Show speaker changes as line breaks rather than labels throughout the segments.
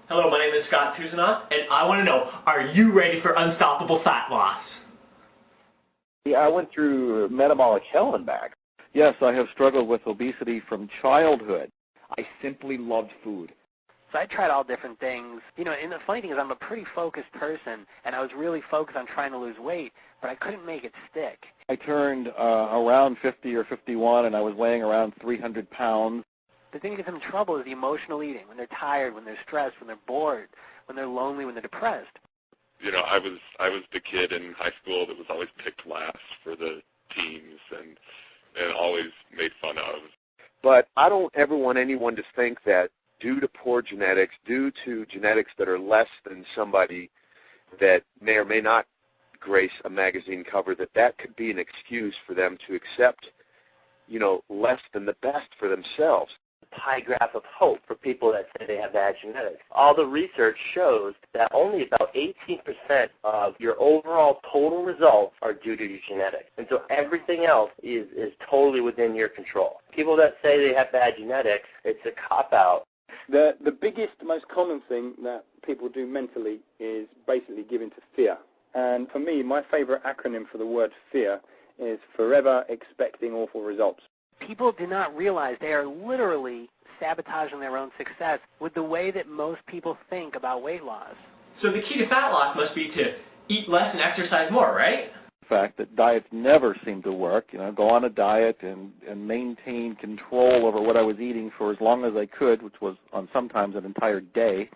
Hello, my name is Scott Tuzana, and I want to know, are you ready for unstoppable fat loss?
Yeah, I went through metabolic hell and back.
Yes, I have struggled with obesity from childhood.
I simply loved food.
So I tried all different things. And the funny thing is I'm a pretty focused person, and I was really focused on trying to lose weight, but I couldn't make it stick.
I turned around 50 or 51, and I was weighing around 300 pounds.
The thing that gets them in trouble is the emotional eating, when they're tired, when they're stressed, when they're bored, when they're lonely, when they're depressed.
I was the kid in high school that was always picked last for the teams and always made fun of.
But I don't ever want anyone to think that due to poor genetics, due to genetics that are less than somebody that may or may not grace a magazine cover, that could be an excuse for them to accept, less than the best for themselves.
Pie graph of hope for people that say they have bad genetics. All the research shows that only about 18% of your overall total results are due to your genetics. And so everything else is totally within your control. People that say they have bad genetics, it's a cop-out.
The biggest, most common thing that people do mentally is basically give in to fear. And for me, my favorite acronym for the word fear is forever expecting awful results.
People do not realize they are literally sabotaging their own success with the way that most people think about weight loss.
So the key to fat loss must be to eat less and exercise more, right?
The fact that diets never seem to work, go on a diet and maintain control over what I was eating for as long as I could, which was on sometimes an entire day.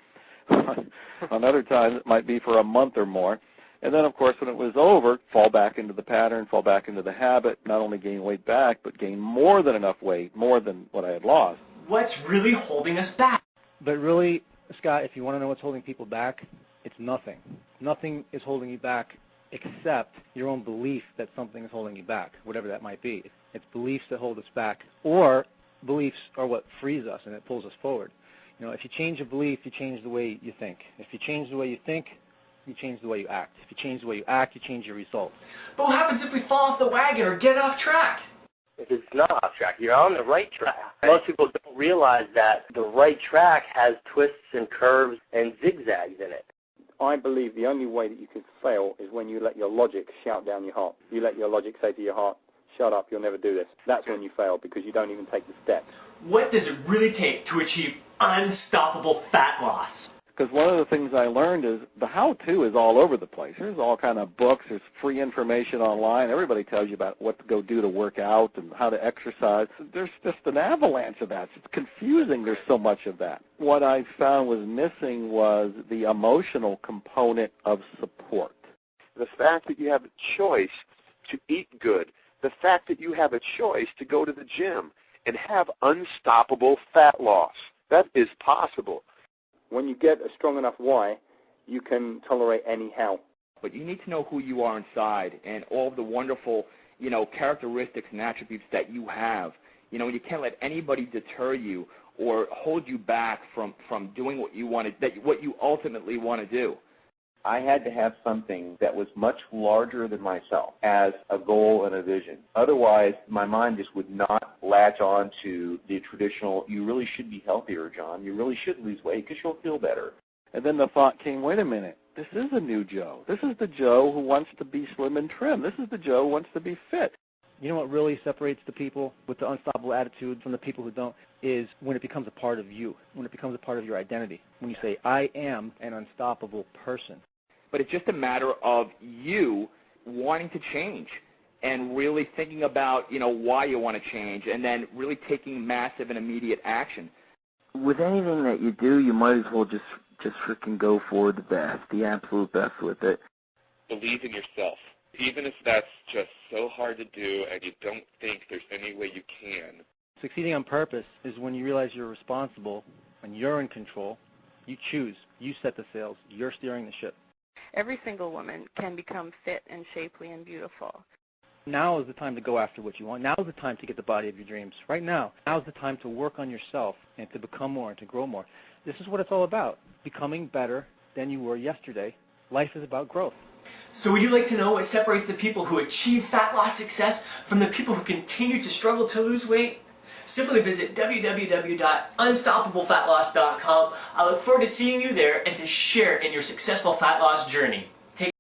On other times it might be for a month or more. And then, of course, when it was over, fall back into the pattern, fall back into the habit, not only gain weight back, but gain more than enough weight, more than what I had lost.
What's really holding us back?
But really, Scott, if you want to know what's holding people back, it's nothing. Nothing is holding you back except your own belief that something is holding you back, whatever that might be. It's beliefs that hold us back, or beliefs are what frees us and it pulls us forward. If you change a belief, you change the way you think. If you change the way you think, you change the way you act. If you change the way you act, you change your results.
But what happens if we fall off the wagon or get off track?
If it's not off track, you're on the right track. Most people don't realize that the right track has twists and curves and zigzags in it.
I believe the only way that you can fail is when you let your logic shout down your heart. You let your logic say to your heart, shut up, you'll never do this. That's when you fail, because you don't even take the step.
What does it really take to achieve unstoppable fat loss?
Because one of the things I learned is the how-to is all over the place. There's all kind of books. There's free information online. Everybody tells you about what to go do to work out and how to exercise. There's just an avalanche of that. It's confusing. There's so much of that. What I found was missing was the emotional component of support.
The fact that you have a choice to eat good, the fact that you have a choice to go to the gym and have unstoppable fat loss. That is possible.
When you get a strong enough why, you can tolerate any how.
But you need to know who you are inside and all of the wonderful, characteristics and attributes that you have. You can't let anybody deter you or hold you back from doing what you what you ultimately want to do.
I had to have something that was much larger than myself as a goal and a vision. Otherwise, my mind just would not latch on to the traditional, you really should be healthier, John. You really should lose weight because you'll feel better.
And then the thought came, wait a minute, this is a new Joe. This is the Joe who wants to be slim and trim. This is the Joe who wants to be fit.
You know what really separates the people with the unstoppable attitude from the people who don't is when it becomes a part of you, when it becomes a part of your identity. When you say, I am an unstoppable person.
But it's just a matter of you wanting to change and really thinking about, why you want to change and then really taking massive and immediate action.
With anything that you do, you might as well just freaking go for the best, the absolute best with it.
Believe in yourself. Even if that's just so hard to do and you don't think there's any way you can.
Succeeding on purpose is when you realize you're responsible and you're in control. You choose. You set the sails. You're steering the ship.
Every single woman can become fit and shapely and beautiful.
Now is the time to go after what you want. Now is the time to get the body of your dreams. Right now. Now is the time to work on yourself and to become more and to grow more. This is what it's all about. Becoming better than you were yesterday. Life is about growth.
So would you like to know what separates the people who achieve fat loss success from the people who continue to struggle to lose weight? Simply visit www.unstoppablefatloss.com. I look forward to seeing you there and to share in your successful fat loss journey.